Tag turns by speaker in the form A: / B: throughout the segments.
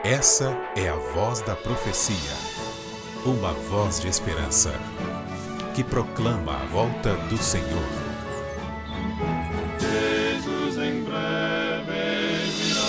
A: Essa é a voz da profecia, uma voz de esperança, que proclama a volta do Senhor.
B: Jesus em breve virá.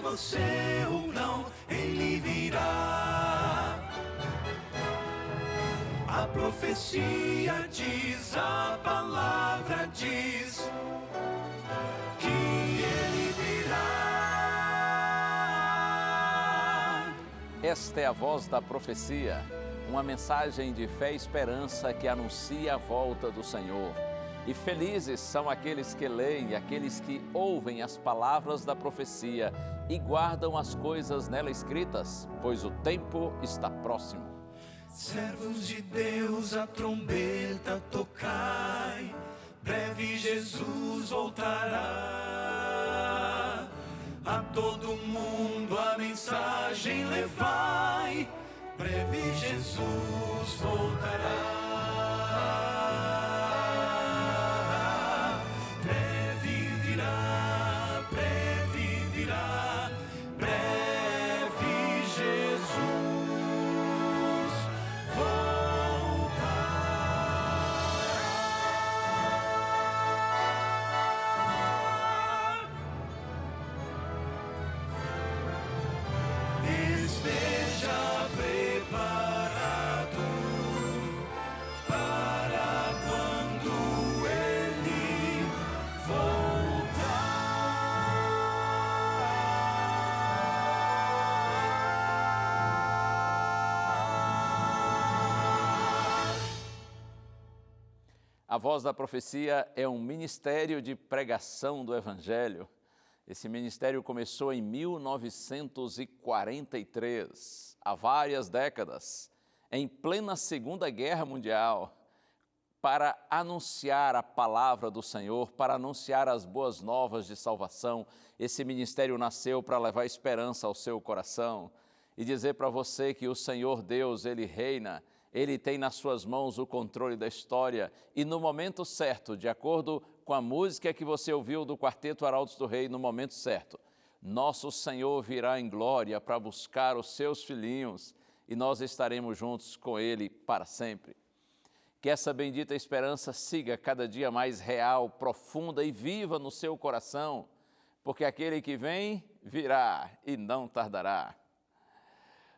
B: Você ou não, ele virá. A profecia diz, a palavra diz que ele virá.
C: Esta é a voz da profecia, uma mensagem de fé e esperança que anuncia a volta do Senhor. E felizes são aqueles que leem, aqueles que ouvem as palavras da profecia e guardam as coisas nela escritas, pois o tempo está próximo.
B: Servos de Deus, a trombeta tocai, breve Jesus voltará. A todo mundo a mensagem levai, breve Jesus voltará.
C: A Voz da Profecia é um ministério de pregação do Evangelho. Esse ministério começou em 1943, há várias décadas, em plena Segunda Guerra Mundial, para anunciar a palavra do Senhor, para anunciar as boas novas de salvação. Esse ministério nasceu para levar esperança ao seu coração e dizer para você que o Senhor Deus, Ele reina, Ele tem nas suas mãos o controle da história e no momento certo, de acordo com a música que você ouviu do Quarteto Arautos do Rei, no momento certo, nosso Senhor virá em glória para buscar os seus filhinhos e nós estaremos juntos com Ele para sempre. Que essa bendita esperança siga cada dia mais real, profunda e viva no seu coração, porque aquele que vem, virá e não tardará.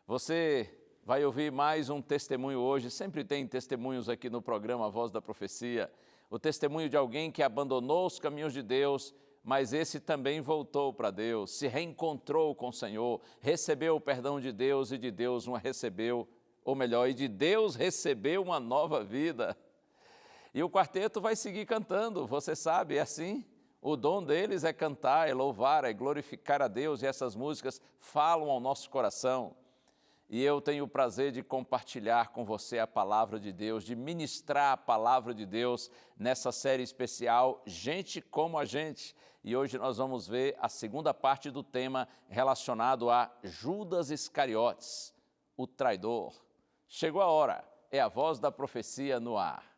C: Você vai ouvir mais um testemunho hoje, sempre tem testemunhos aqui no programa A Voz da Profecia, o testemunho de alguém que abandonou os caminhos de Deus, mas esse também voltou para Deus, se reencontrou com o Senhor, recebeu o perdão de Deus e de Deus e de Deus recebeu uma nova vida. E o quarteto vai seguir cantando, você sabe, é assim. O dom deles é cantar, é louvar, é glorificar a Deus e essas músicas falam ao nosso coração. E eu tenho o prazer de compartilhar com você a palavra de Deus, de ministrar a palavra de Deus nessa série especial Gente como a Gente. E hoje nós vamos ver a segunda parte do tema relacionado a Judas Iscariotes, o traidor. Chegou a hora, é a Voz da Profecia no ar.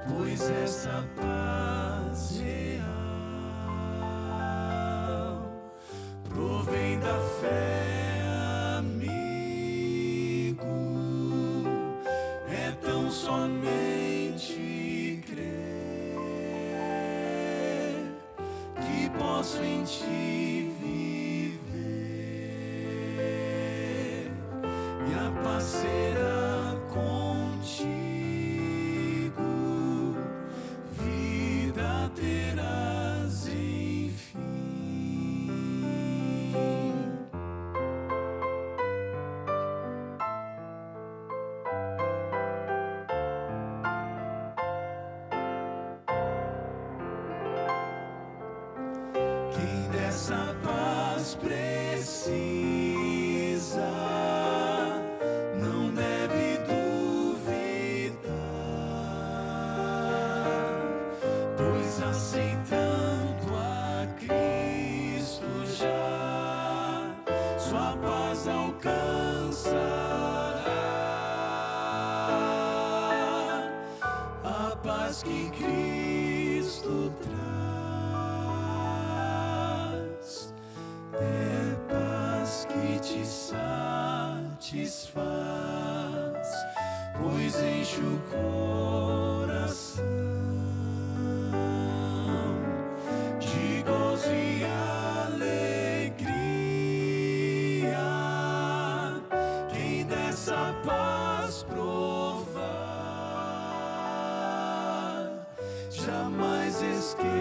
B: pois essa paz real provém da fé, amigo, é tão somente crer que posso em ti viver e a paz será contigo, vida terás enfim. Quem dessa paz precisa não deve duvidar, pois aceitando a Cristo já sua paz alcançará, a paz que Cristo traz é paz que te satisfaz, pois enche o coração de gozo e alegria. Quem dessa paz provar jamais esquecerá.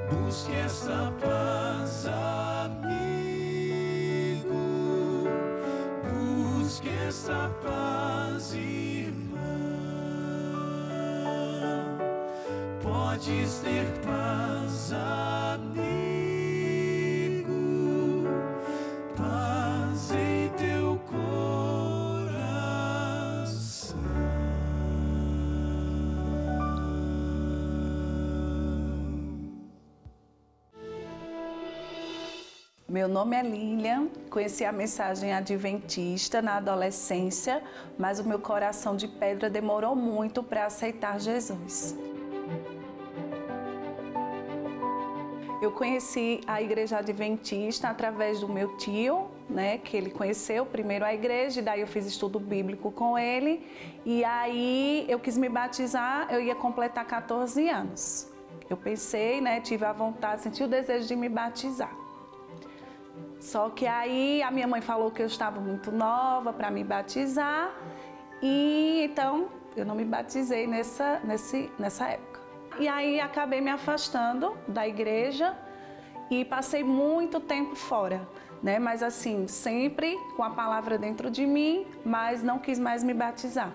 B: Busque essa paz, amigo, busque essa paz, irmão. Podes ter paz, amigo, paz em teu coração.
D: Meu nome é Lilian, conheci a mensagem adventista na adolescência, mas o meu coração de pedra demorou muito para aceitar Jesus. Eu conheci a igreja adventista através do meu tio, que ele conheceu primeiro a igreja, e daí eu fiz estudo bíblico com ele, e aí eu quis me batizar, eu ia completar 14 anos. Eu pensei, tive a vontade, senti o desejo de me batizar. Só que aí a minha mãe falou que eu estava muito nova para me batizar, e então eu não me batizei nessa época. E aí acabei me afastando da igreja e passei muito tempo fora, mas assim, sempre com a palavra dentro de mim, mas não quis mais me batizar.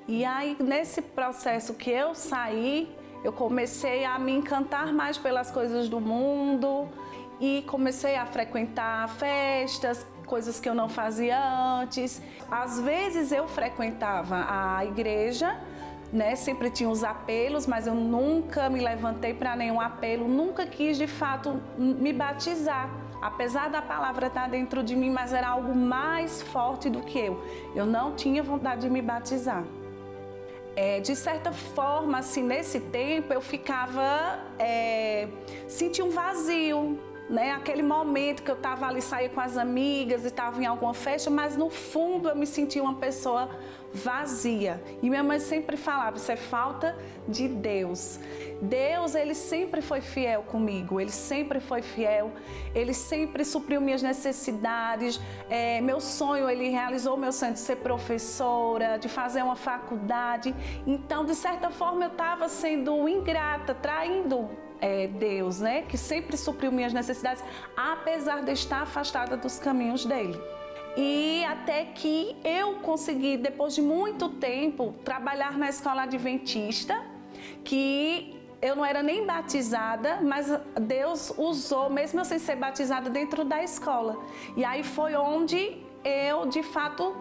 D: E aí nesse processo que eu saí, eu comecei a me encantar mais pelas coisas do mundo, e comecei a frequentar festas, coisas que eu não fazia antes. Às vezes eu frequentava a igreja, sempre tinha os apelos, mas eu nunca me levantei para nenhum apelo, nunca quis de fato me batizar. Apesar da palavra estar dentro de mim, mas era algo mais forte do que eu. Eu não tinha vontade de me batizar. De certa forma, assim, nesse tempo eu ficava, sentia um vazio, aquele momento que eu estava ali, saía com as amigas e estava em alguma festa, mas no fundo eu me sentia uma pessoa vazia. E minha mãe sempre falava, isso é falta de Deus. Deus, ele sempre foi fiel comigo, ele sempre foi fiel, ele sempre supriu minhas necessidades. Meu sonho, ele realizou meu sonho de ser professora, de fazer uma faculdade. Então, de certa forma, eu estava sendo ingrata, traindo Deus, que sempre supriu minhas necessidades, apesar de estar afastada dos caminhos dele. E até que eu consegui, depois de muito tempo, trabalhar na escola adventista, que eu não era nem batizada, mas Deus usou, mesmo eu sem ser batizada, dentro da escola. E aí foi onde eu, de fato,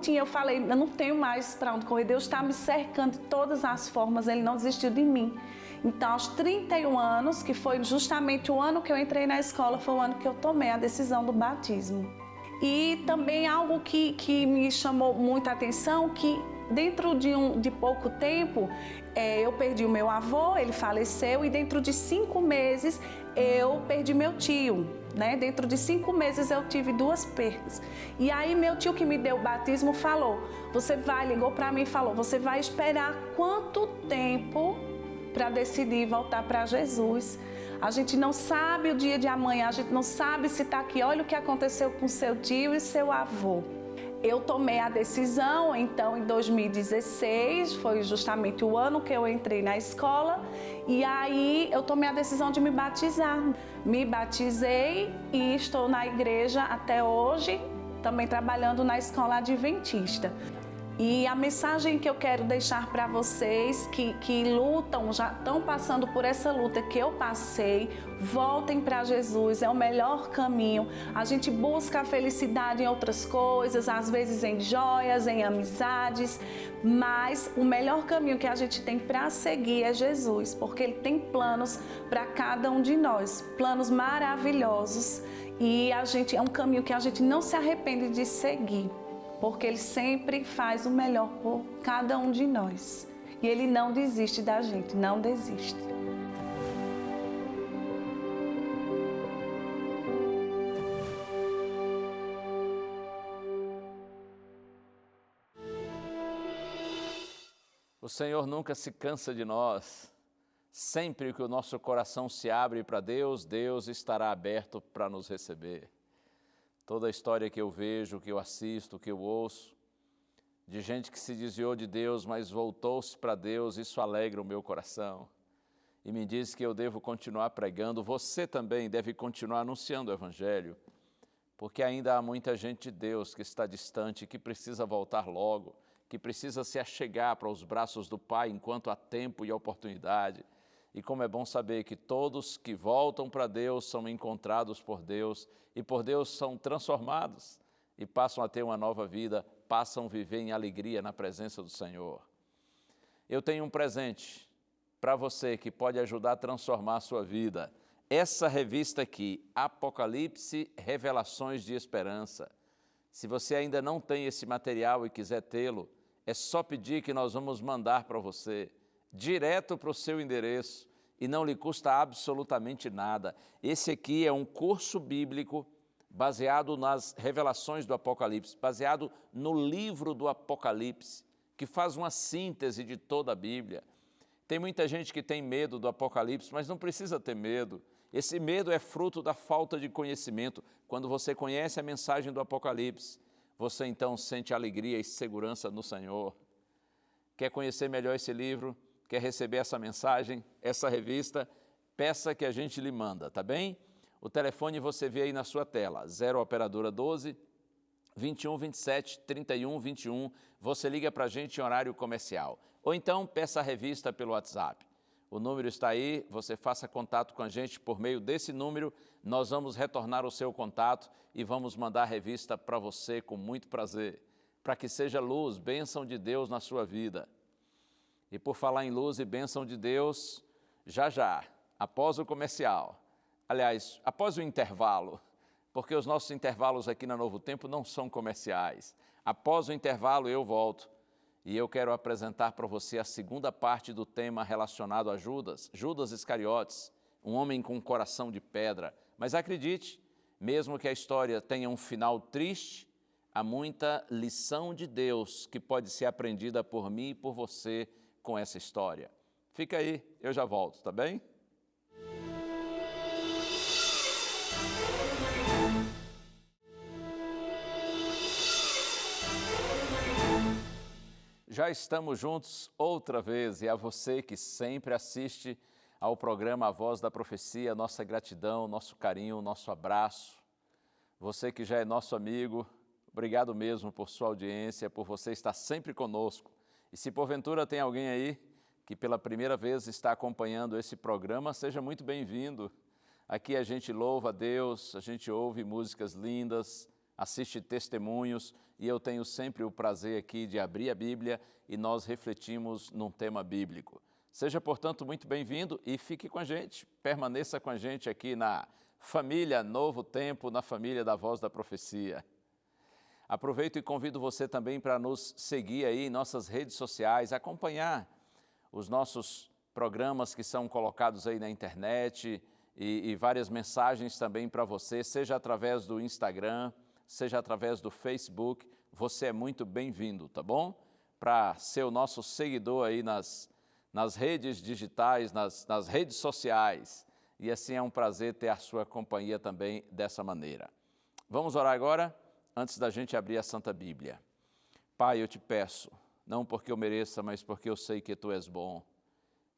D: eu falei, eu não tenho mais para onde correr, Deus está me cercando de todas as formas, ele não desistiu de mim. Então, aos 31 anos, que foi justamente o ano que eu entrei na escola, foi o ano que eu tomei a decisão do batismo. E também algo que me chamou muita atenção, que dentro de pouco tempo, eu perdi o meu avô, ele faleceu, e dentro de 5 meses eu perdi meu tio, né? Dentro de 5 meses eu tive 2 perdas. E aí meu tio que me deu o batismo falou, ligou para mim e falou, você vai esperar quanto tempo para decidir voltar para Jesus? A gente não sabe o dia de amanhã, a gente não sabe se está aqui. Olha o que aconteceu com seu tio e seu avô. Eu tomei a decisão, então, em 2016, foi justamente o ano que eu entrei na escola, e aí eu tomei a decisão de me batizar. Me batizei e estou na igreja até hoje, também trabalhando na escola adventista. E a mensagem que eu quero deixar para vocês que lutam, já estão passando por essa luta que eu passei, voltem para Jesus, é o melhor caminho. A gente busca a felicidade em outras coisas, às vezes em joias, em amizades, mas o melhor caminho que a gente tem para seguir é Jesus, porque Ele tem planos para cada um de nós, planos maravilhosos, e é um caminho que a gente não se arrepende de seguir, porque Ele sempre faz o melhor por cada um de nós. E Ele não desiste da gente, não desiste.
C: O Senhor nunca se cansa de nós. Sempre que o nosso coração se abre para Deus, Deus estará aberto para nos receber. Toda a história que eu vejo, que eu assisto, que eu ouço, de gente que se desviou de Deus, mas voltou-se para Deus, isso alegra o meu coração. E me diz que eu devo continuar pregando, você também deve continuar anunciando o Evangelho, porque ainda há muita gente de Deus que está distante, que precisa voltar logo, que precisa se achegar para os braços do Pai enquanto há tempo e oportunidade. E como é bom saber que todos que voltam para Deus são encontrados por Deus e por Deus são transformados e passam a ter uma nova vida, passam a viver em alegria na presença do Senhor. Eu tenho um presente para você que pode ajudar a transformar a sua vida. Essa revista aqui, Apocalipse, Revelações de Esperança. Se você ainda não tem esse material e quiser tê-lo, é só pedir que nós vamos mandar para você, direto para o seu endereço, e não lhe custa absolutamente nada. Esse aqui é um curso bíblico baseado nas revelações do Apocalipse, baseado no livro do Apocalipse, que faz uma síntese de toda a Bíblia. Tem muita gente que tem medo do Apocalipse, mas não precisa ter medo. Esse medo é fruto da falta de conhecimento. Quando você conhece a mensagem do Apocalipse, você então sente alegria e segurança no Senhor. Quer conhecer melhor esse livro? Quer receber essa mensagem, essa revista? Peça que a gente lhe manda, tá bem? O telefone você vê aí na sua tela, 0 operadora 12 21 27 31 21. Você liga para a gente em horário comercial. Ou então peça a revista pelo WhatsApp. O número está aí, você faça contato com a gente por meio desse número, nós vamos retornar o seu contato e vamos mandar a revista para você com muito prazer, para que seja luz, bênção de Deus na sua vida. E por falar em luz e bênção de Deus, já, após o comercial, aliás, após o intervalo, porque os nossos intervalos aqui na Novo Tempo não são comerciais. Após o intervalo eu volto e eu quero apresentar para você a segunda parte do tema relacionado a Judas Iscariotes, um homem com um coração de pedra. Mas acredite, mesmo que a história tenha um final triste, há muita lição de Deus que pode ser aprendida por mim e por você com essa história. Fica aí, eu já volto, tá bem? Já estamos juntos outra vez e a você que sempre assiste ao programa A Voz da Profecia, nossa gratidão, nosso carinho, nosso abraço. Você que já é nosso amigo, obrigado mesmo por sua audiência, por você estar sempre conosco. E se porventura tem alguém aí que pela primeira vez está acompanhando esse programa, seja muito bem-vindo. Aqui a gente louva a Deus, a gente ouve músicas lindas, assiste testemunhos e eu tenho sempre o prazer aqui de abrir a Bíblia e nós refletimos num tema bíblico. Seja, portanto, muito bem-vindo e fique com a gente, permaneça com a gente aqui na família Novo Tempo, na família da Voz da Profecia. Aproveito e convido você também para nos seguir aí em nossas redes sociais, acompanhar os nossos programas que são colocados aí na internet e várias mensagens também para você, seja através do Instagram, seja através do Facebook. Você é muito bem-vindo, tá bom? Para ser o nosso seguidor aí nas redes digitais, nas redes sociais. E assim é um prazer ter a sua companhia também dessa maneira. Vamos orar agora, antes da gente abrir a Santa Bíblia. Pai, eu te peço, não porque eu mereça, mas porque eu sei que Tu és bom.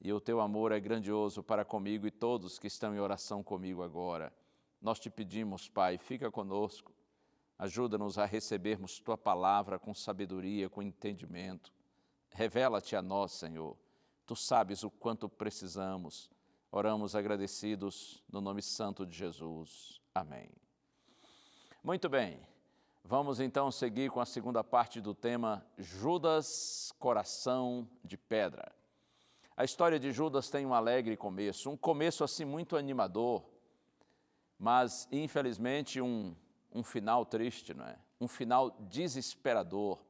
C: E o Teu amor é grandioso para comigo e todos que estão em oração comigo agora. Nós te pedimos, Pai, fica conosco. Ajuda-nos a recebermos Tua palavra com sabedoria, com entendimento. Revela-te a nós, Senhor. Tu sabes o quanto precisamos. Oramos agradecidos no nome santo de Jesus. Amém. Muito bem, vamos então seguir com a segunda parte do tema Judas, coração de pedra. A história de Judas tem um alegre começo, um começo assim muito animador, mas infelizmente um final triste, não é? Um final desesperador,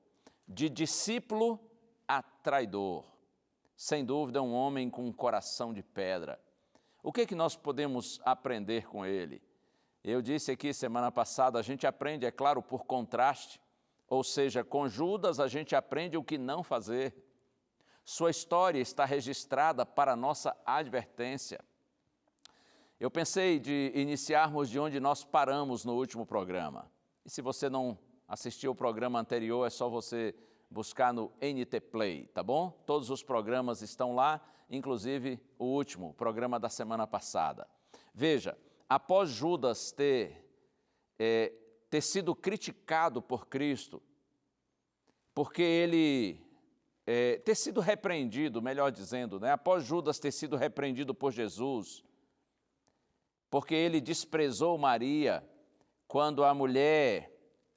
C: de discípulo a traidor. Sem dúvida, um homem com um coração de pedra. O que nós podemos aprender com ele? Eu disse aqui semana passada, a gente aprende, é claro, por contraste, ou seja, com Judas a gente aprende o que não fazer. Sua história está registrada para nossa advertência. Eu pensei de iniciarmos de onde nós paramos no último programa. E se você não assistiu o programa anterior, é só você buscar no NT Play, tá bom? Todos os programas estão lá, inclusive o último, programa da semana passada. Veja, após Judas ter sido criticado por Cristo, porque ele ter sido repreendido, melhor dizendo, né? Após Judas ter sido repreendido por Jesus, porque ele desprezou Maria, quando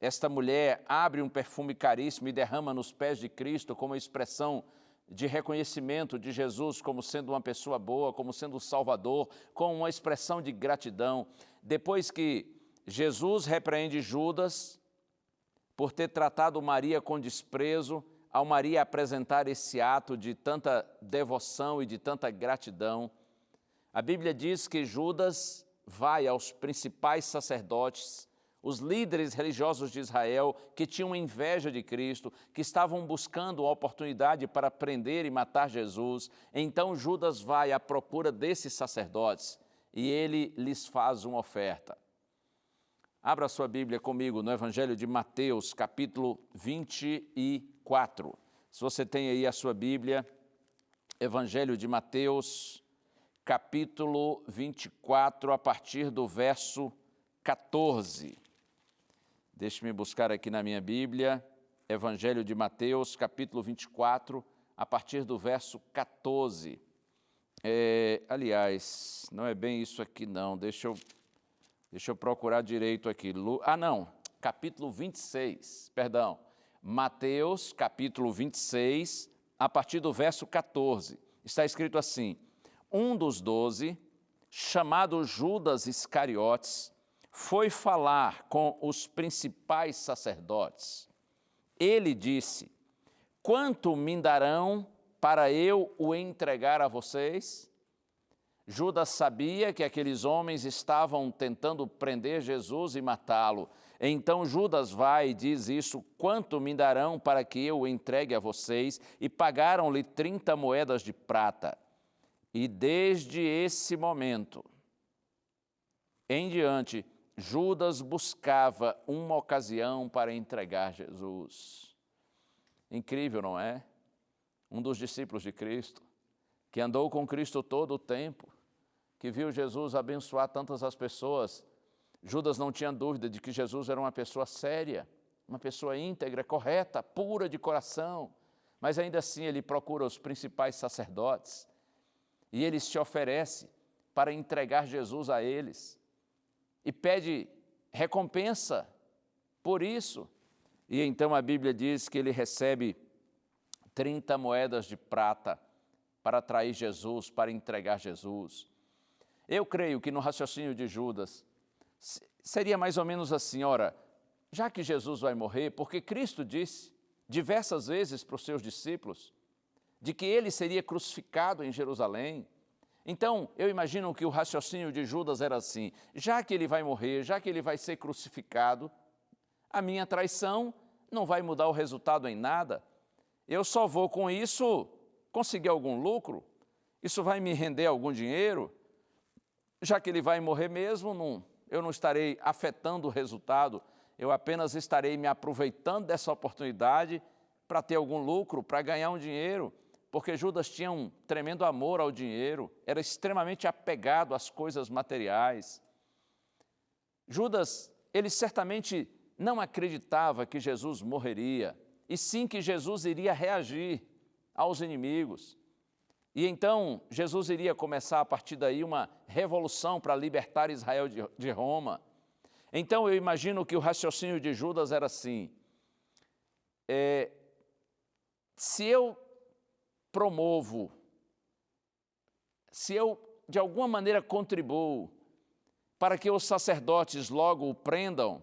C: esta mulher abre um perfume caríssimo e derrama nos pés de Cristo como expressão de reconhecimento de Jesus como sendo uma pessoa boa, como sendo o Salvador, como uma expressão de gratidão. Depois que Jesus repreende Judas por ter tratado Maria com desprezo, ao Maria apresentar esse ato de tanta devoção e de tanta gratidão, a Bíblia diz que Judas vai aos principais sacerdotes, os líderes religiosos de Israel, que tinham inveja de Cristo, que estavam buscando uma oportunidade para prender e matar Jesus. Então Judas vai à procura desses sacerdotes e ele lhes faz uma oferta. Abra sua Bíblia comigo no Evangelho de Mateus, capítulo 24. Se você tem aí a sua Bíblia, Evangelho de Mateus, capítulo 24, a partir do verso 14. Deixe-me buscar aqui na minha Bíblia, Evangelho de Mateus, capítulo 24, a partir do verso 14. Aliás, não é bem isso aqui não, deixa eu procurar direito aqui. Capítulo 26, perdão. Mateus, capítulo 26, a partir do verso 14. Está escrito assim: um dos 12, chamado Judas Iscariotes, foi falar com os principais sacerdotes. Ele disse: quanto me darão para eu o entregar a vocês? Judas sabia que aqueles homens estavam tentando prender Jesus e matá-lo. Então Judas vai e diz isso: quanto me darão para que eu o entregue a vocês? E pagaram-lhe 30 moedas de prata. E desde esse momento em diante, Judas buscava uma ocasião para entregar Jesus. Incrível, não é? Um dos discípulos de Cristo, que andou com Cristo todo o tempo, que viu Jesus abençoar tantas as pessoas. Judas não tinha dúvida de que Jesus era uma pessoa séria, uma pessoa íntegra, correta, pura de coração, mas ainda assim ele procura os principais sacerdotes e ele se oferece para entregar Jesus a eles e pede recompensa por isso. E então a Bíblia diz que ele recebe 30 moedas de prata para atrair Jesus, para entregar Jesus. Eu creio que no raciocínio de Judas seria mais ou menos assim: ora, já que Jesus vai morrer, porque Cristo disse diversas vezes para os seus discípulos de que ele seria crucificado em Jerusalém. Então, eu imagino que o raciocínio de Judas era assim: já que ele vai morrer, já que ele vai ser crucificado, a minha traição não vai mudar o resultado em nada. Eu só vou com isso conseguir algum lucro, isso vai me render algum dinheiro. Já que ele vai morrer mesmo, eu não estarei afetando o resultado, eu apenas estarei me aproveitando dessa oportunidade para ter algum lucro, para ganhar um dinheiro, porque Judas tinha um tremendo amor ao dinheiro, era extremamente apegado às coisas materiais. Judas, ele certamente não acreditava que Jesus morreria, e sim que Jesus iria reagir aos inimigos. E então Jesus iria começar a partir daí uma revolução para libertar Israel de Roma. Então eu imagino que o raciocínio de Judas era assim: se eu promovo, se eu de alguma maneira contribuo para que os sacerdotes logo o prendam,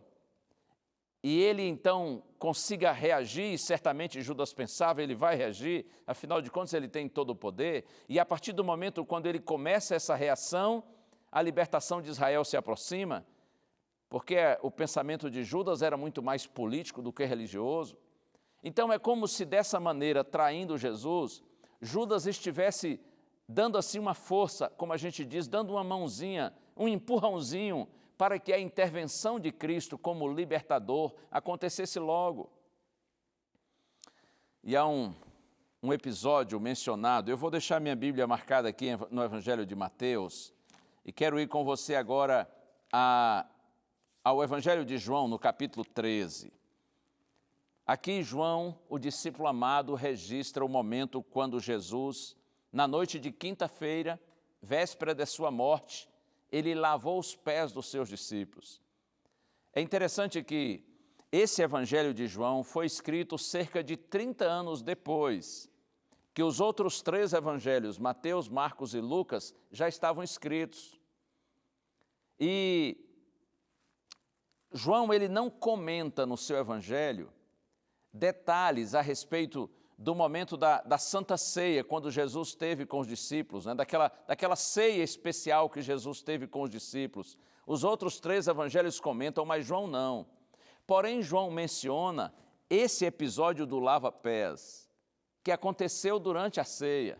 C: e ele então consiga reagir, e certamente Judas pensava, ele vai reagir, afinal de contas ele tem todo o poder, e a partir do momento quando ele começa essa reação, a libertação de Israel se aproxima, porque o pensamento de Judas era muito mais político do que religioso. Então é como se dessa maneira, traindo Jesus, Judas estivesse dando assim uma força, como a gente diz, dando uma mãozinha, um empurrãozinho, para que a intervenção de Cristo como libertador acontecesse logo. E há um episódio mencionado, eu vou deixar minha Bíblia marcada aqui no Evangelho de Mateus, e quero ir com você agora ao Evangelho de João, no capítulo 13. Aqui João, o discípulo amado, registra o momento quando Jesus, na noite de quinta-feira, véspera de sua morte, ele lavou os pés dos seus discípulos. É interessante que esse Evangelho de João foi escrito cerca de 30 anos depois que os outros 3 evangelhos, Mateus, Marcos e Lucas, já estavam escritos. E João, ele não comenta no seu Evangelho detalhes a respeito do momento da Santa Ceia, quando Jesus teve com os discípulos, né? daquela ceia especial que Jesus teve com os discípulos. Os outros 3 evangelhos comentam, mas João não. Porém, João menciona esse episódio do lava-pés, que aconteceu durante a ceia.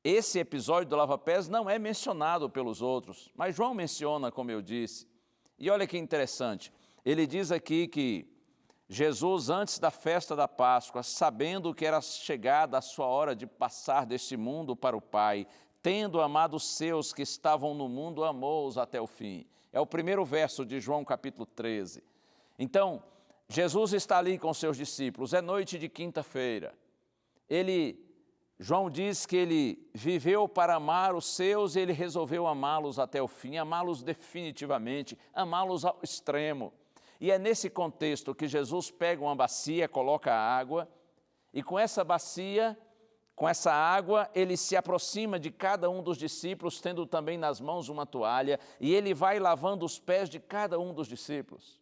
C: Esse episódio do lava-pés não é mencionado pelos outros, mas João menciona, como eu disse. E olha que interessante, ele diz aqui que Jesus, antes da festa da Páscoa, sabendo que era chegada a sua hora de passar deste mundo para o Pai, tendo amado os seus que estavam no mundo, amou-os até o fim. É o primeiro verso de João capítulo 13. Então, Jesus está ali com seus discípulos, é noite de quinta-feira. João diz que ele viveu para amar os seus e ele resolveu amá-los até o fim, amá-los definitivamente, amá-los ao extremo. E é nesse contexto que Jesus pega uma bacia, coloca água, e com essa bacia, com essa água, ele se aproxima de cada um dos discípulos, tendo também nas mãos uma toalha, e ele vai lavando os pés de cada um dos discípulos.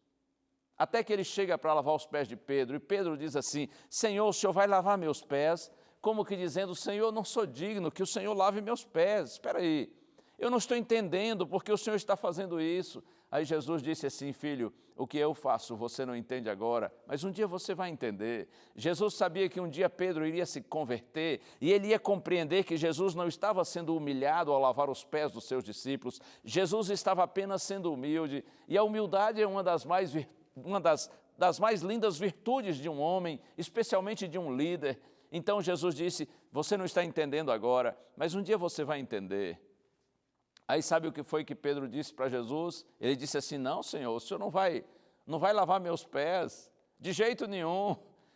C: Até que ele chega para lavar os pés de Pedro, e Pedro diz assim: Senhor, o Senhor vai lavar meus pés? Como que dizendo: Senhor, eu não sou digno que o Senhor lave meus pés. Espera aí, eu não estou entendendo porque o Senhor está fazendo isso. Aí Jesus disse assim: filho, o que eu faço você não entende agora, mas um dia você vai entender. Jesus sabia que um dia Pedro iria se converter e ele ia compreender que Jesus não estava sendo humilhado ao lavar os pés dos seus discípulos. Jesus estava apenas sendo humilde, e a humildade é uma das mais lindas virtudes de um homem, especialmente de um líder. Então Jesus disse: você não está entendendo agora, mas um dia você vai entender. Aí sabe o que foi que Pedro disse para Jesus? Ele disse assim: não, Senhor, o Senhor não vai lavar meus pés, de jeito nenhum.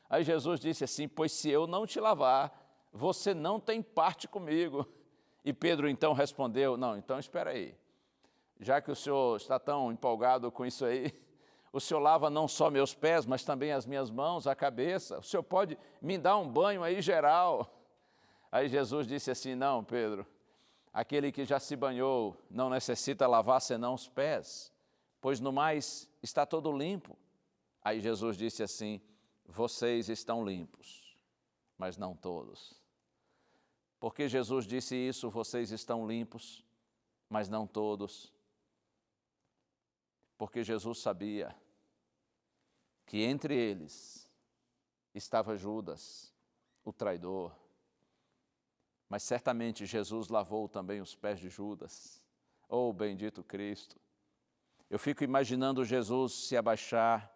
C: Aí Jesus disse assim: pois se eu não te lavar, você não tem parte comigo. E Pedro então respondeu: não, então espera aí, já que o Senhor está tão empolgado com isso aí, o Senhor lava não só meus pés, mas também as minhas mãos, a cabeça, o Senhor pode me dar um banho aí geral. Aí Jesus disse assim: não, Pedro, aquele que já se banhou não necessita lavar senão os pés, pois no mais está todo limpo. Aí Jesus disse assim: vocês estão limpos, mas não todos. Por que Jesus disse isso? Vocês estão limpos, mas não todos. Porque Jesus sabia que entre eles estava Judas, o traidor. Mas certamente Jesus lavou também os pés de Judas. Oh, bendito Cristo! Eu fico imaginando Jesus se abaixar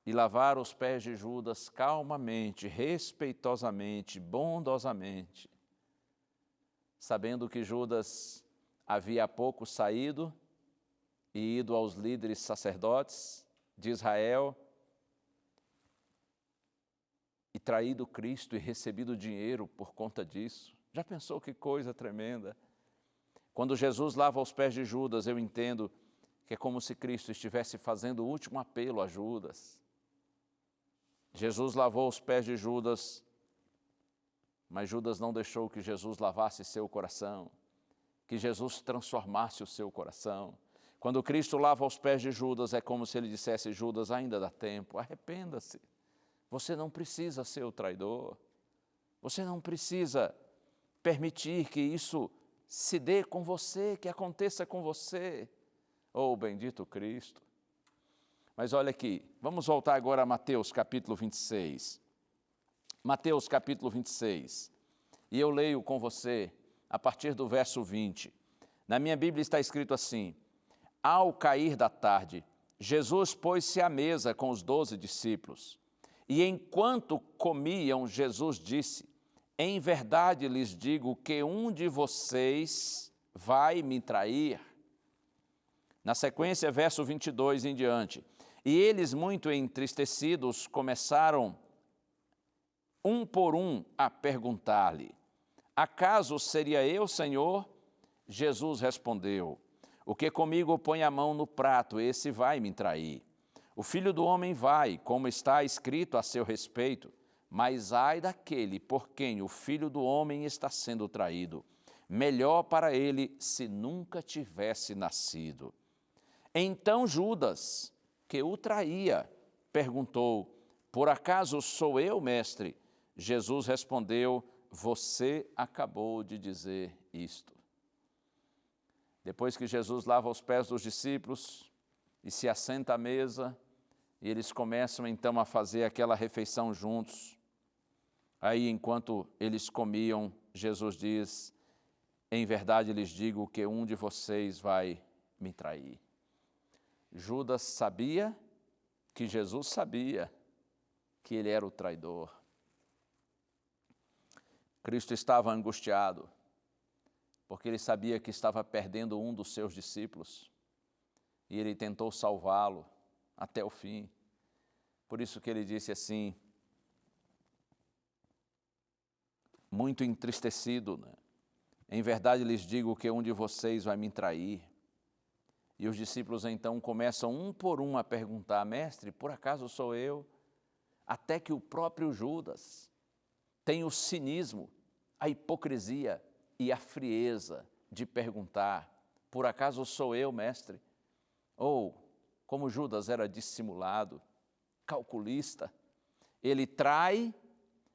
C: e lavar os pés de Judas calmamente, respeitosamente, bondosamente, sabendo que Judas havia há pouco saído e ido aos líderes sacerdotes de Israel e traído Cristo e recebido dinheiro por conta disso. Já pensou que coisa tremenda? Quando Jesus lava os pés de Judas, eu entendo que é como se Cristo estivesse fazendo o último apelo a Judas. Jesus lavou os pés de Judas, mas Judas não deixou que Jesus lavasse seu coração, que Jesus transformasse o seu coração. Quando Cristo lava os pés de Judas, é como se ele dissesse: Judas, ainda dá tempo, arrependa-se. Você não precisa ser o traidor. Você não precisa permitir que isso se dê com você, que aconteça com você. Oh, bendito Cristo! Mas olha aqui, vamos voltar agora a Mateus capítulo 26. Mateus capítulo 26. E eu leio com você a partir do verso 20. Na minha Bíblia está escrito assim: ao cair da tarde, Jesus pôs-se à mesa com os 12 discípulos. E enquanto comiam, Jesus disse: em verdade lhes digo que um de vocês vai me trair. Na sequência, verso 22 em diante. E eles, muito entristecidos, começaram, um por um, a perguntar-lhe: acaso seria eu, Senhor? Jesus respondeu: o que comigo põe a mão no prato, esse vai me trair. O Filho do Homem vai, como está escrito a seu respeito, mas ai daquele por quem o Filho do Homem está sendo traído. Melhor para ele se nunca tivesse nascido. Então Judas, que o traía, perguntou: por acaso sou eu, mestre? Jesus respondeu: você acabou de dizer isto. Depois que Jesus lava os pés dos discípulos e se assenta à mesa, e eles começam então a fazer aquela refeição juntos. Aí, enquanto eles comiam, Jesus diz: em verdade lhes digo que um de vocês vai me trair. Judas sabia que Jesus sabia que ele era o traidor. Cristo estava angustiado, porque ele sabia que estava perdendo um dos seus discípulos, e ele tentou salvá-lo até o fim. Por isso que ele disse assim, muito entristecido, né? Em verdade lhes digo que um de vocês vai me trair. E os discípulos então começam um por um a perguntar: mestre, por acaso sou eu? Até que o próprio Judas tem o cinismo, a hipocrisia e a frieza de perguntar: por acaso sou eu, mestre? Ou, como Judas era dissimulado, calculista, ele trai,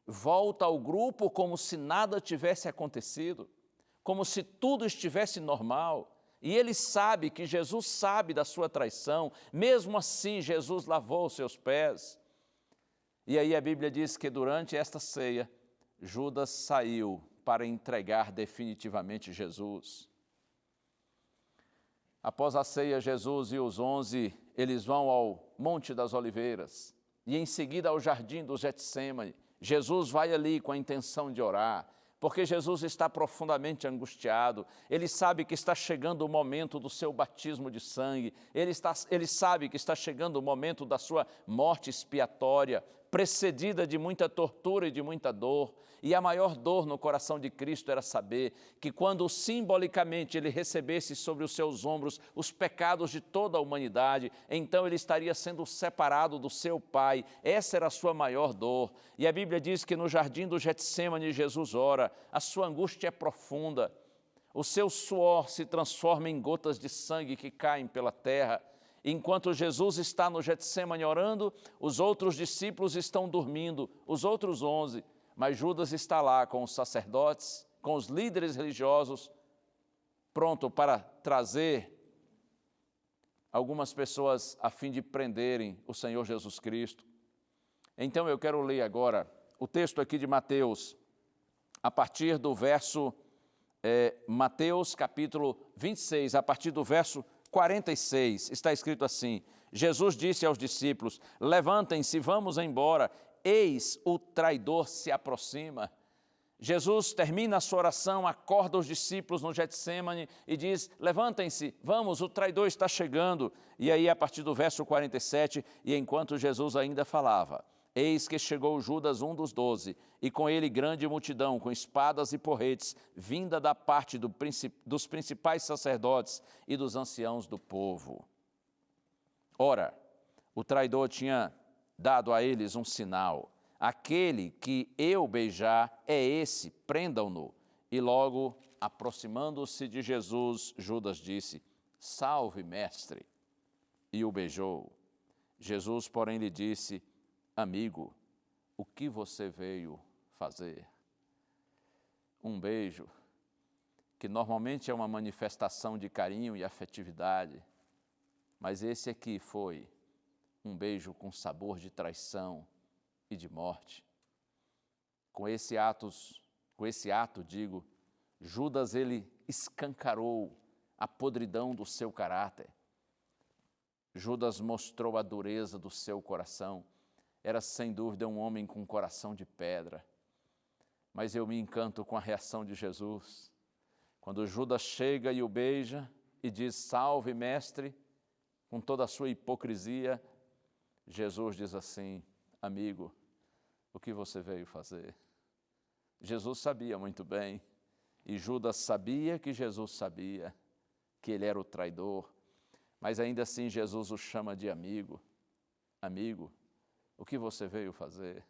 C: volta ao grupo como se nada tivesse acontecido, como se tudo estivesse normal. E ele sabe que Jesus sabe da sua traição, mesmo assim Jesus lavou seus pés. E aí a Bíblia diz que durante esta ceia, Judas saiu para entregar definitivamente Jesus. Após a ceia, Jesus e os 11, eles vão ao Monte das Oliveiras e em seguida ao Jardim do Getsêmani. Jesus vai ali com a intenção de orar, porque Jesus está profundamente angustiado, ele sabe que está chegando o momento do seu batismo de sangue, ele sabe que está chegando o momento da sua morte expiatória, precedida de muita tortura e de muita dor, e a maior dor no coração de Cristo era saber que quando simbolicamente ele recebesse sobre os seus ombros os pecados de toda a humanidade, então ele estaria sendo separado do seu Pai. Essa era a sua maior dor. E a Bíblia diz que no jardim do Getsêmani Jesus ora, a sua angústia é profunda, o seu suor se transforma em gotas de sangue que caem pela terra, Enquanto Jesus está no Getsêmani orando, os outros discípulos estão dormindo, os outros 11, mas Judas está lá com os sacerdotes, com os líderes religiosos, pronto para trazer algumas pessoas a fim de prenderem o Senhor Jesus Cristo. Então eu quero ler agora o texto aqui de Mateus, a partir do verso, Mateus capítulo 26, a partir do verso 46, está escrito assim: Jesus disse aos discípulos: levantem-se, vamos embora, eis o traidor se aproxima. Jesus termina a sua oração, acorda os discípulos no Getsêmani e diz: levantem-se, vamos, o traidor está chegando. E aí, a partir do verso 47, e enquanto Jesus ainda falava, eis que chegou Judas, um dos 12, e com ele grande multidão, com espadas e porretes, vinda da parte dos principais sacerdotes e dos anciãos do povo. Ora, o traidor tinha dado a eles um sinal: aquele que eu beijar é esse, prendam-no. E logo, aproximando-se de Jesus, Judas disse: salve, mestre, e o beijou. Jesus, porém, lhe disse: amigo, o que você veio fazer? Um beijo, que normalmente é uma manifestação de carinho e afetividade, mas esse aqui foi um beijo com sabor de traição e de morte. Com esse ato, Judas ele escancarou a podridão do seu caráter. Judas mostrou a dureza do seu coração. Era sem dúvida um homem com coração de pedra. Mas eu me encanto com a reação de Jesus. Quando Judas chega e o beija e diz: salve, mestre, com toda a sua hipocrisia, Jesus diz assim: amigo, o que você veio fazer? Jesus sabia muito bem, e Judas sabia que Jesus sabia que ele era o traidor, mas ainda assim Jesus o chama de amigo. Amigo, o que você veio fazer?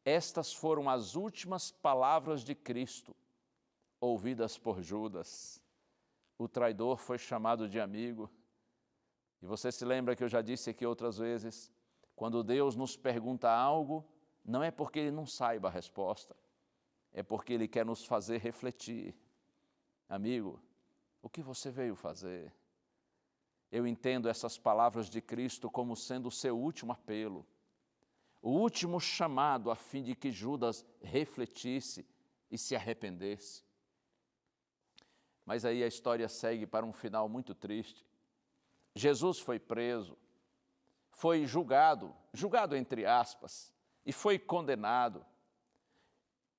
C: Estas foram as últimas palavras de Cristo, ouvidas por Judas. O traidor foi chamado de amigo. E você se lembra que eu já disse aqui outras vezes, quando Deus nos pergunta algo, não é porque Ele não saiba a resposta, é porque Ele quer nos fazer refletir. Amigo, o que você veio fazer? Eu entendo essas palavras de Cristo como sendo o seu último apelo, o último chamado a fim de que Judas refletisse e se arrependesse. Mas aí a história segue para um final muito triste. Jesus foi preso, foi julgado entre aspas, e foi condenado.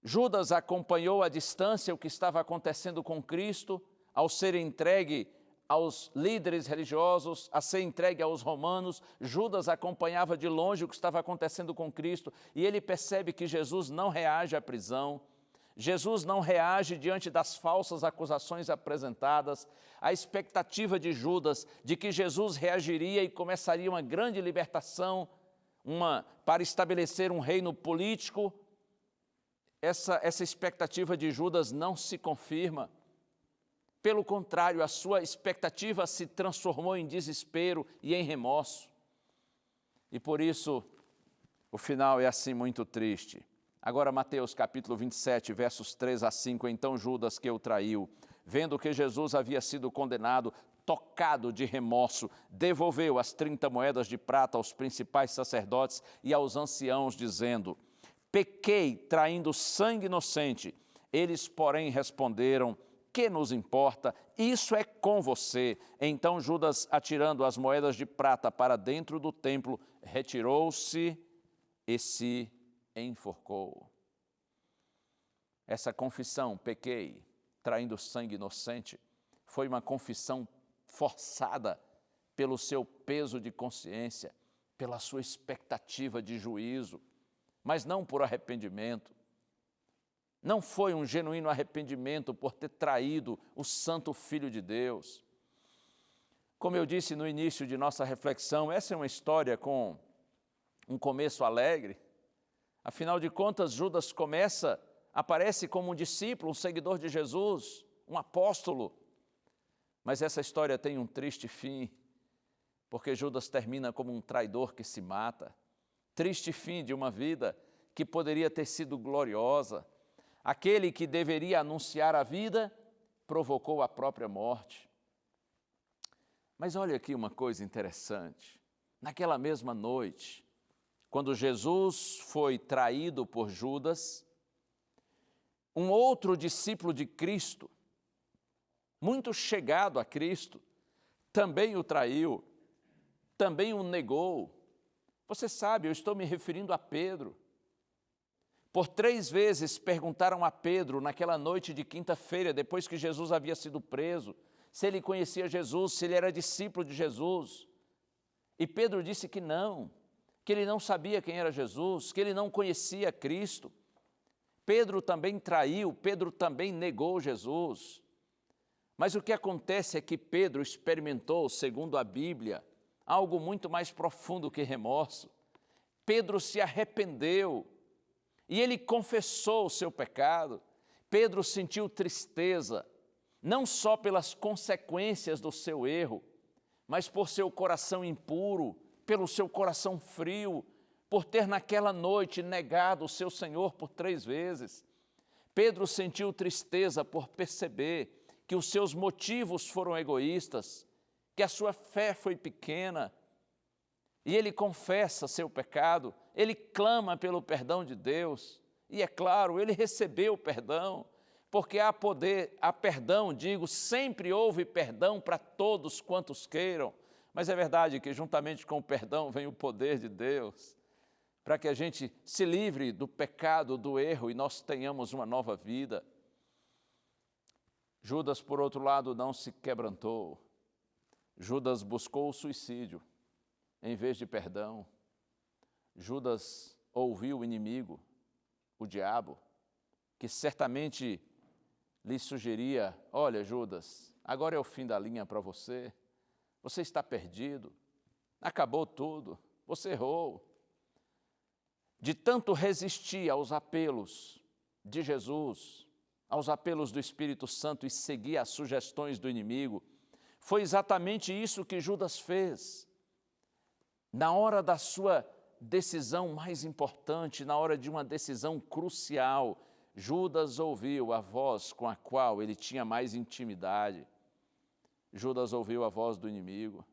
C: Judas acompanhou à distância o que estava acontecendo com Cristo, ao ser entregue aos líderes religiosos, a ser entregue aos romanos. Judas acompanhava de longe o que estava acontecendo com Cristo, e ele percebe que Jesus não reage à prisão, Jesus não reage diante das falsas acusações apresentadas. A expectativa de Judas de que Jesus reagiria e começaria uma grande libertação, para estabelecer um reino político, essa expectativa de Judas não se confirma. Pelo contrário, a sua expectativa se transformou em desespero e em remorso. E por isso, o final é assim muito triste. Agora, Mateus capítulo 27, versos 3 a 5, então Judas, que o traiu, vendo que Jesus havia sido condenado, tocado de remorso, devolveu as 30 moedas de prata aos principais sacerdotes e aos anciãos, dizendo: pequei traindo sangue inocente. Eles, porém, responderam: que nos importa? Isso é com você. Então Judas, atirando as moedas de prata para dentro do templo, retirou-se e se enforcou. Essa confissão, pequei, traindo sangue inocente, foi uma confissão forçada pelo seu peso de consciência, pela sua expectativa de juízo, mas não por arrependimento. Não foi um genuíno arrependimento por ter traído o Santo Filho de Deus. Como eu disse no início de nossa reflexão, essa é uma história com um começo alegre. Afinal de contas, Judas aparece como um discípulo, um seguidor de Jesus, um apóstolo. Mas essa história tem um triste fim, porque Judas termina como um traidor que se mata. Triste fim de uma vida que poderia ter sido gloriosa. Aquele que deveria anunciar a vida provocou a própria morte. Mas olha aqui uma coisa interessante. Naquela mesma noite, quando Jesus foi traído por Judas, um outro discípulo de Cristo, muito chegado a Cristo, também o traiu, também o negou. Você sabe, eu estou me referindo a Pedro. Por 3 vezes perguntaram a Pedro, naquela noite de quinta-feira, depois que Jesus havia sido preso, se ele conhecia Jesus, se ele era discípulo de Jesus. E Pedro disse que ele não sabia quem era Jesus, que ele não conhecia Cristo. Pedro também traiu, Pedro também negou Jesus. Mas o que acontece é que Pedro experimentou, segundo a Bíblia, algo muito mais profundo que remorso. Pedro se arrependeu e ele confessou o seu pecado. Pedro sentiu tristeza, não só pelas consequências do seu erro, mas por seu coração impuro, pelo seu coração frio, por ter naquela noite negado o seu Senhor por 3 vezes. Pedro sentiu tristeza por perceber que os seus motivos foram egoístas, que a sua fé foi pequena, e ele confessa seu pecado, ele clama pelo perdão de Deus, e é claro, ele recebeu o perdão, porque há perdão, sempre houve perdão para todos quantos queiram, mas é verdade que juntamente com o perdão vem o poder de Deus, para que a gente se livre do pecado, do erro, e nós tenhamos uma nova vida. Judas, por outro lado, não se quebrantou. Judas buscou o suicídio em vez de perdão. Judas ouviu o inimigo, o diabo, que certamente lhe sugeria: olha, Judas, agora é o fim da linha para você, você está perdido, acabou tudo, você errou. De tanto resistir aos apelos de Jesus, aos apelos do Espírito Santo e seguir as sugestões do inimigo, foi exatamente isso que Judas fez. Na hora da sua decisão mais importante, na hora de uma decisão crucial, Judas ouviu a voz com a qual ele tinha mais intimidade. Judas ouviu a voz do inimigo.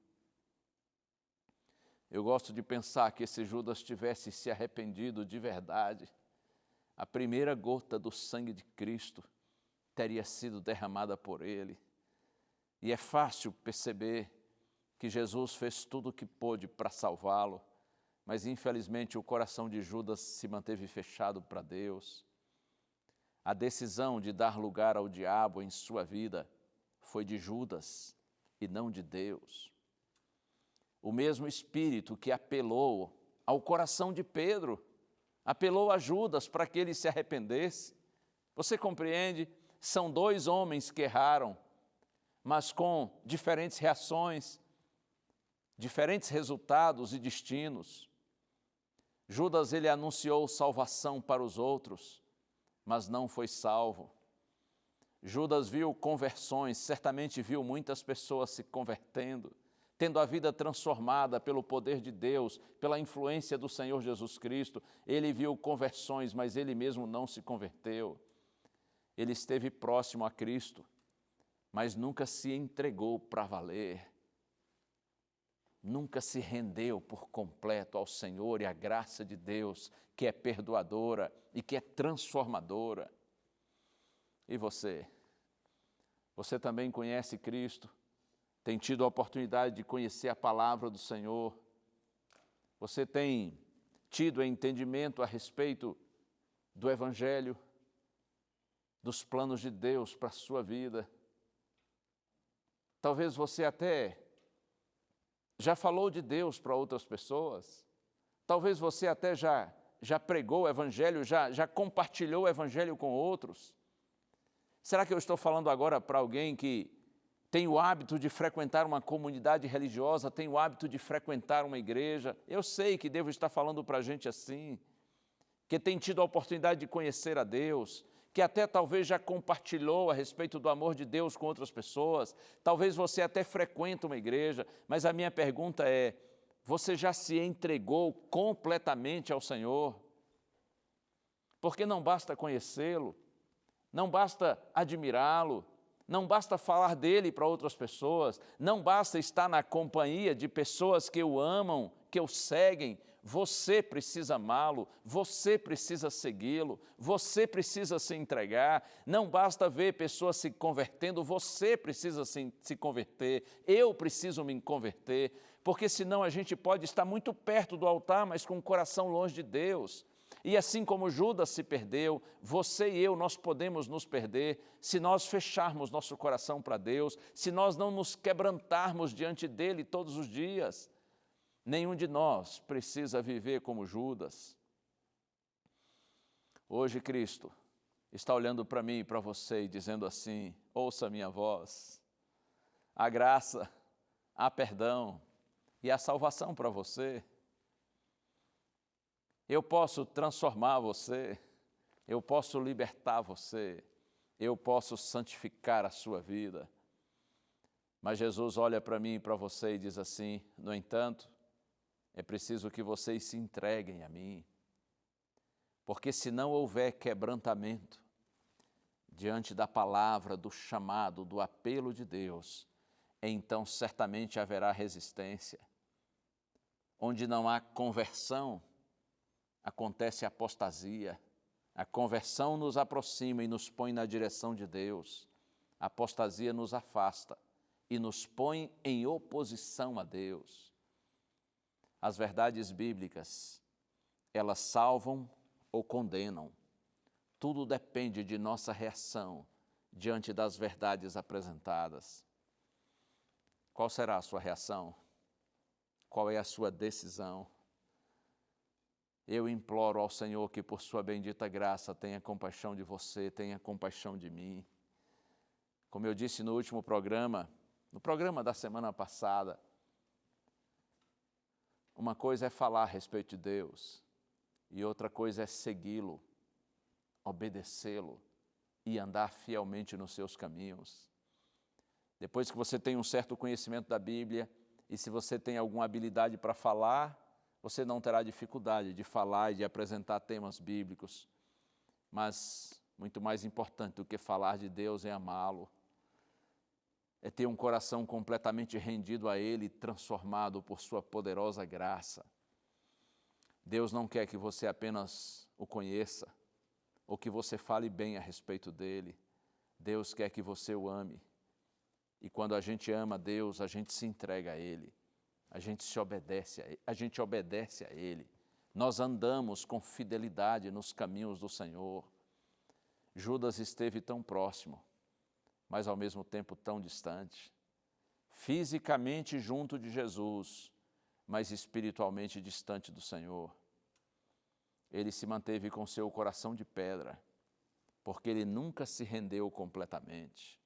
C: Eu gosto de pensar que se Judas tivesse se arrependido de verdade, a primeira gota do sangue de Cristo teria sido derramada por ele. E é fácil perceber que Jesus fez tudo o que pôde para salvá-lo, mas infelizmente o coração de Judas se manteve fechado para Deus. A decisão de dar lugar ao diabo em sua vida foi de Judas e não de Deus. O mesmo Espírito que apelou ao coração de Pedro, apelou a Judas para que ele se arrependesse. Você compreende? São 2 homens que erraram, mas com diferentes reações, diferentes resultados e destinos. Judas, ele anunciou salvação para os outros, mas não foi salvo. Judas viu conversões, certamente viu muitas pessoas se convertendo, tendo a vida transformada pelo poder de Deus, pela influência do Senhor Jesus Cristo. Ele viu conversões, mas ele mesmo não se converteu. Ele esteve próximo a Cristo, mas nunca se entregou para valer. Nunca se rendeu por completo ao Senhor e à graça de Deus, que é perdoadora e que é transformadora. E você? Você também conhece Cristo? Tem tido a oportunidade de conhecer a palavra do Senhor? Você tem tido entendimento a respeito do Evangelho, dos planos de Deus para a sua vida? Talvez você até já falou de Deus para outras pessoas. Talvez você até já pregou o Evangelho, já compartilhou o Evangelho com outros. Será que eu estou falando agora para alguém que tem o hábito de frequentar uma comunidade religiosa, tem o hábito de frequentar uma igreja? Eu sei que devo estar falando para gente assim, que tem tido a oportunidade de conhecer a Deus, que até talvez já compartilhou a respeito do amor de Deus com outras pessoas, talvez você até frequenta uma igreja, mas a minha pergunta é, você já se entregou completamente ao Senhor? Porque não basta conhecê-lo, não basta admirá-lo, não basta falar dele para outras pessoas, não basta estar na companhia de pessoas que o amam, que o seguem. Você precisa amá-lo, você precisa segui-lo, você precisa se entregar. Não basta ver pessoas se convertendo, você precisa se converter, eu preciso me converter, porque senão a gente pode estar muito perto do altar, mas com o coração longe de Deus. E assim como Judas se perdeu, você e eu, nós podemos nos perder se nós fecharmos nosso coração para Deus, se nós não nos quebrantarmos diante dEle todos os dias. Nenhum de nós precisa viver como Judas. Hoje Cristo está olhando para mim e para você e dizendo assim, ouça a minha voz, há graça, há perdão e há salvação para você. Eu posso transformar você, eu posso libertar você, eu posso santificar a sua vida. Mas Jesus olha para mim e para você e diz assim, no entanto, é preciso que vocês se entreguem a mim, porque se não houver quebrantamento diante da palavra, do chamado, do apelo de Deus, então certamente haverá resistência. Onde não há conversão, acontece apostasia. A conversão nos aproxima e nos põe na direção de Deus. A apostasia nos afasta e nos põe em oposição a Deus. As verdades bíblicas, elas salvam ou condenam. Tudo depende de nossa reação diante das verdades apresentadas. Qual será a sua reação? Qual é a sua decisão? Eu imploro ao Senhor que por sua bendita graça tenha compaixão de você, tenha compaixão de mim. Como eu disse no último programa, no programa da semana passada, uma coisa é falar a respeito de Deus e outra coisa é segui-lo, obedecê-lo e andar fielmente nos seus caminhos. Depois que você tem um certo conhecimento da Bíblia e se você tem alguma habilidade para falar, você não terá dificuldade de falar e de apresentar temas bíblicos. Mas muito mais importante do que falar de Deus é amá-lo. É ter um coração completamente rendido a Ele, transformado por sua poderosa graça. Deus não quer que você apenas o conheça, ou que você fale bem a respeito dEle. Deus quer que você o ame. E quando a gente ama Deus, a gente se entrega a Ele. A gente obedece a Ele. Nós andamos com fidelidade nos caminhos do Senhor. Judas esteve tão próximo, mas ao mesmo tempo tão distante. Fisicamente junto de Jesus, mas espiritualmente distante do Senhor. Ele se manteve com seu coração de pedra, porque ele nunca se rendeu completamente.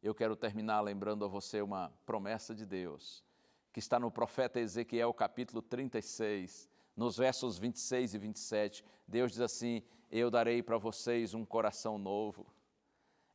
C: Eu quero terminar lembrando a você uma promessa de Deus, que está no profeta Ezequiel, capítulo 36, nos versos 26 e 27. Deus diz assim, eu darei para vocês um coração novo.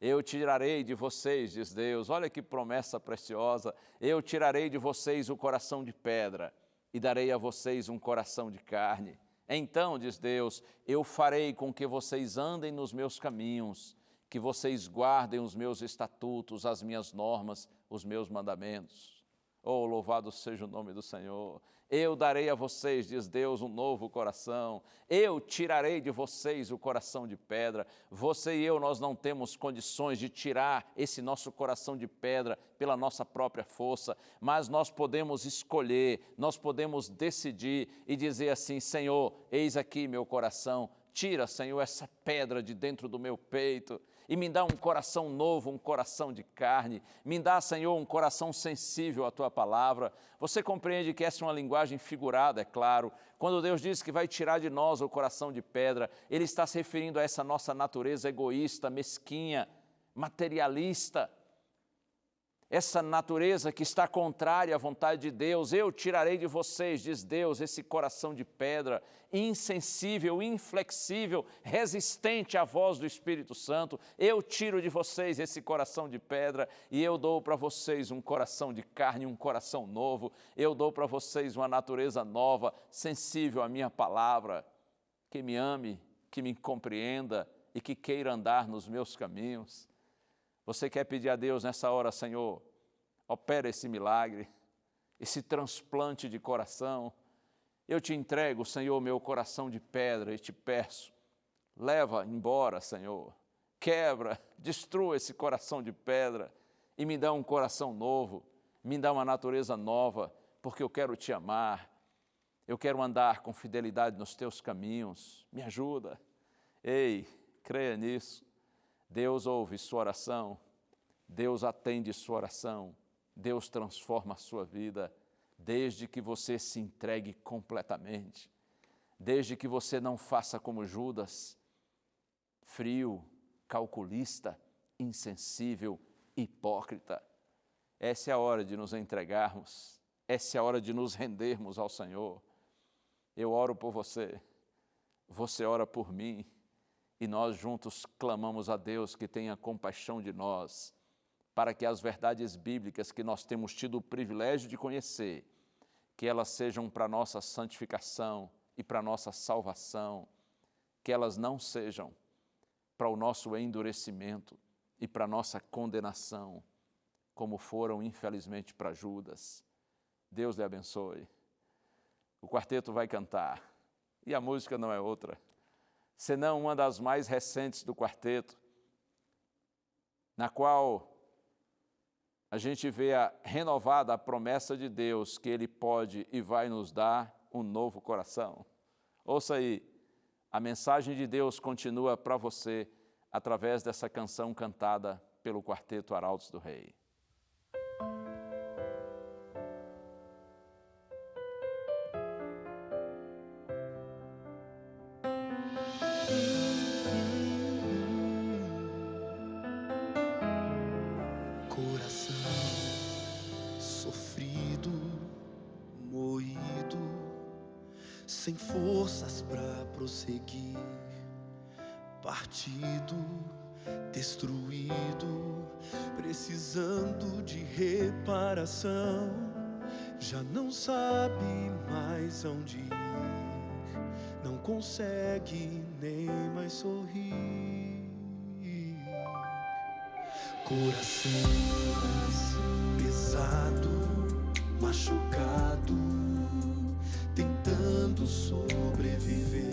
C: Eu tirarei de vocês, diz Deus, olha que promessa preciosa, eu tirarei de vocês o coração de pedra e darei a vocês um coração de carne. Então, diz Deus, eu farei com que vocês andem nos meus caminhos, que vocês guardem os meus estatutos, as minhas normas, os meus mandamentos. Oh, louvado seja o nome do Senhor. Eu darei a vocês, diz Deus, um novo coração. Eu tirarei de vocês o coração de pedra. Você e eu, nós não temos condições de tirar esse nosso coração de pedra pela nossa própria força, mas nós podemos escolher, nós podemos decidir e dizer assim, Senhor, eis aqui meu coração. Tira, Senhor, essa pedra de dentro do meu peito e me dá um coração novo, um coração de carne. Me dá, Senhor, um coração sensível à Tua palavra. Você compreende que essa é uma linguagem figurada, é claro. Quando Deus diz que vai tirar de nós o coração de pedra, Ele está se referindo a essa nossa natureza egoísta, mesquinha, materialista. essa natureza que está contrária à vontade de Deus. Eu tirarei de vocês, diz Deus, esse coração de pedra, insensível, inflexível, resistente à voz do Espírito Santo. Eu tiro de vocês esse coração de pedra e eu dou para vocês um coração de carne, um coração novo. Eu dou para vocês uma natureza nova, sensível à minha palavra, que me ame, que me compreenda e que queira andar nos meus caminhos. Você quer pedir a Deus nessa hora: Senhor, opera esse milagre, esse transplante de coração. Eu te entrego, Senhor, meu coração de pedra e te peço, leva embora, Senhor, quebra, destrua esse coração de pedra e me dá um coração novo, me dá uma natureza nova, porque eu quero te amar, eu quero andar com fidelidade nos teus caminhos, me ajuda. Ei, creia nisso. Deus ouve sua oração, Deus atende sua oração, Deus transforma a sua vida, desde que você se entregue completamente, desde que você não faça como Judas, frio, calculista, insensível, hipócrita. Essa é a hora de nos entregarmos, essa é a hora de nos rendermos ao Senhor. Eu oro por você, você ora por mim, e nós juntos clamamos a Deus que tenha compaixão de nós, para que as verdades bíblicas que nós temos tido o privilégio de conhecer, que elas sejam para nossa santificação e para nossa salvação, que elas não sejam para o nosso endurecimento e para nossa condenação, como foram infelizmente para Judas. Deus lhe abençoe. O quarteto vai cantar, e a música não é outra, senão uma das mais recentes do quarteto, na qual a gente vê renovada a promessa de Deus que Ele pode e vai nos dar um novo coração. Ouça aí, a mensagem de Deus continua para você através dessa canção cantada pelo quarteto Arautos do Rei.
B: Sem forças pra prosseguir, partido, destruído, precisando de reparação, já não sabe mais aonde ir, não consegue nem mais sorrir. Coração pesado, machucado, tentando sobreviver,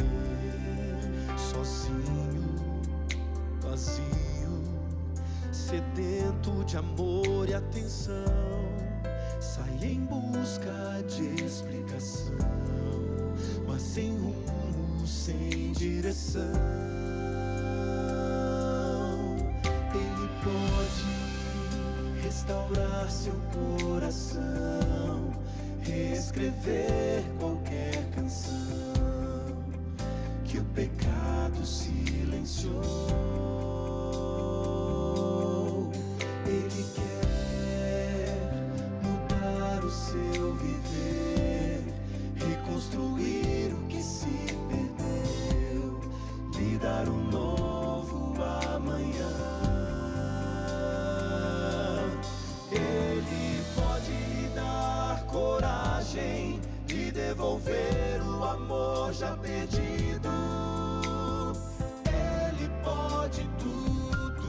B: sozinho, vazio, sedento de amor e atenção, sai em busca de explicação, mas sem rumo, sem direção. Ele pode restaurar seu coração, reescrever qualquer canção que o pecado silenciou. Ele quer mudar o seu viver, reconstruir o que se perdeu, lhe dar um novo amanhã. Ele pode lhe dar coragem de devolver o amor já perdido. Ele pode tudo,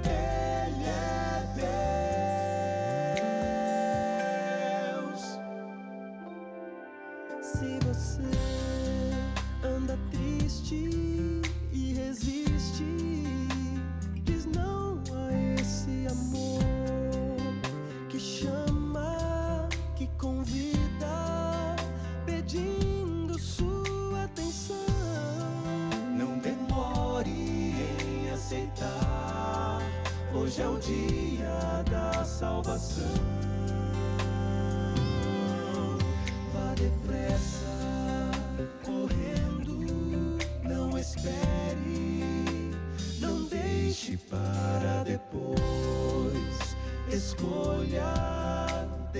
B: Ele é Deus. Se você anda triste e resiste, diz não a esse amor que chama, que convida, pedindo sua atenção. Não demore em aceitar, hoje é o dia da salvação. Vá depressa, correndo, não espere, não deixe para depois.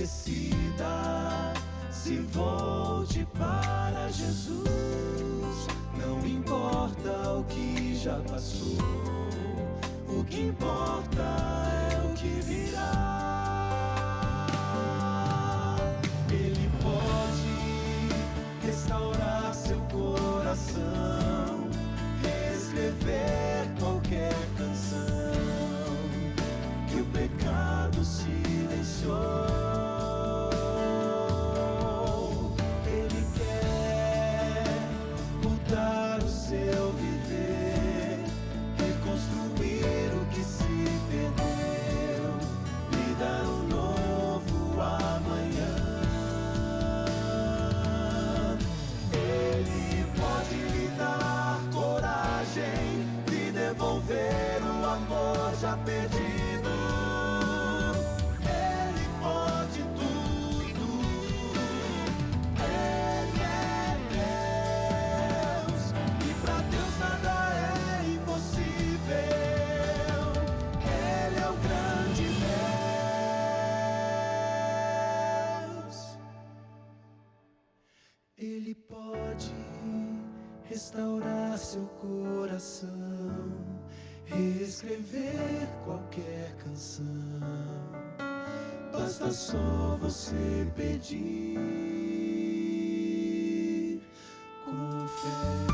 B: decida, se volte para Jesus. Não importa o que já passou, o que importa é o que virá. Ele pode restaurar seu coração, reescrever qualquer canção que o pecado silenciou. Ele quer mudar o seu viver, reconstruir o que se perdeu, lhe dar um novo amanhã. Ele pode lhe dar coragem, lhe devolver o amor já perdido. Ele pode tudo. Ele é Deus, e pra Deus nada é impossível. Ele é o grande Deus. Ele pode restaurar seu coração, reescrever qualquer canção. Basta só você pedir com fé.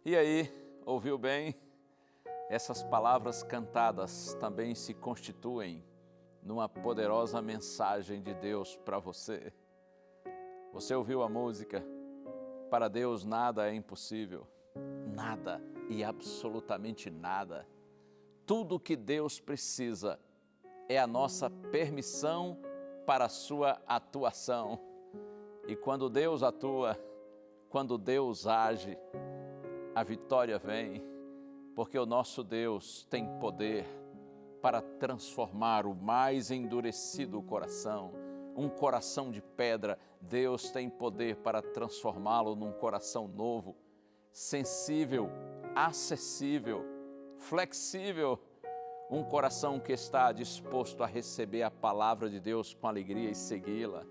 C: E aí, ouviu bem? Essas palavras cantadas também se constituem numa poderosa mensagem de Deus para você. Você ouviu a música? Para Deus nada é impossível. Nada e absolutamente nada. Tudo que Deus precisa é a nossa permissão para a sua atuação. E quando Deus atua, quando Deus age, a vitória vem, porque o nosso Deus tem poder para transformar o mais endurecido coração, um coração de pedra. Deus tem poder para transformá-lo num coração novo, sensível, acessível, flexível, um coração que está disposto a receber a palavra de Deus com alegria e segui-la.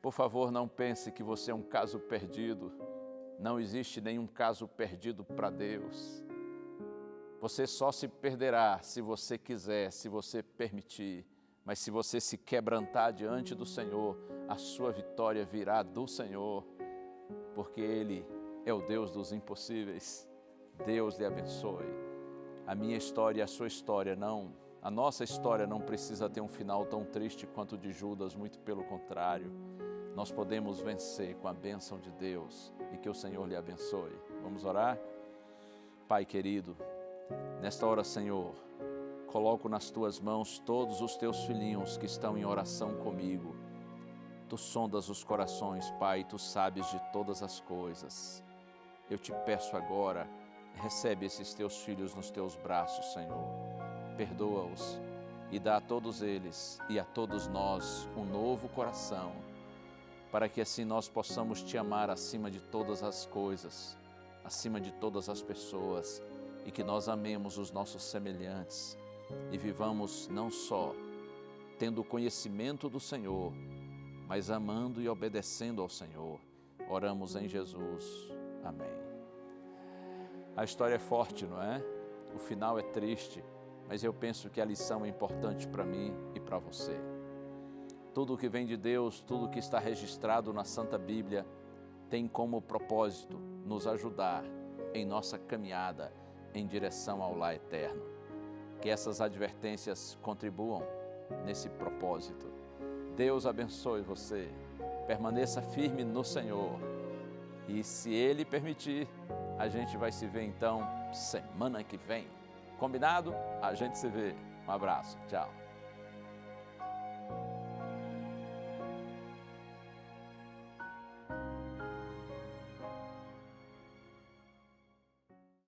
C: Por favor, não pense que você é um caso perdido. Não existe nenhum caso perdido para Deus. Você só se perderá se você quiser, se você permitir. Mas se você se quebrantar diante do Senhor, a sua vitória virá do Senhor, porque Ele é o Deus dos impossíveis. Deus lhe abençoe. A minha história e a sua história não, a nossa história não precisa ter um final tão triste quanto o de Judas, muito pelo contrário. Nós podemos vencer com a bênção de Deus e que o Senhor lhe abençoe. Vamos orar? Pai querido, nesta hora, Senhor, coloco nas Tuas mãos todos os Teus filhinhos que estão em oração comigo. Tu sondas os corações, Pai, Tu sabes de todas as coisas. Eu te peço agora, recebe esses Teus filhos nos Teus braços, Senhor. Perdoa-os e dá a todos eles e a todos nós um novo coração, para que assim nós possamos Te amar acima de todas as coisas, acima de todas as pessoas, e que nós amemos os nossos semelhantes e vivamos não só tendo conhecimento do Senhor, mas amando e obedecendo ao Senhor. Oramos em Jesus. Amém. A história é forte, não é? O final é triste, mas eu penso que a lição é importante para mim e para você. Tudo que vem de Deus, tudo que está registrado na Santa Bíblia, tem como propósito nos ajudar em nossa caminhada em direção ao lar eterno. Que essas advertências contribuam nesse propósito. Deus abençoe você. Permaneça firme no Senhor. E se Ele permitir, a gente vai se ver então semana que vem. Combinado? A gente se vê. Um abraço. Tchau.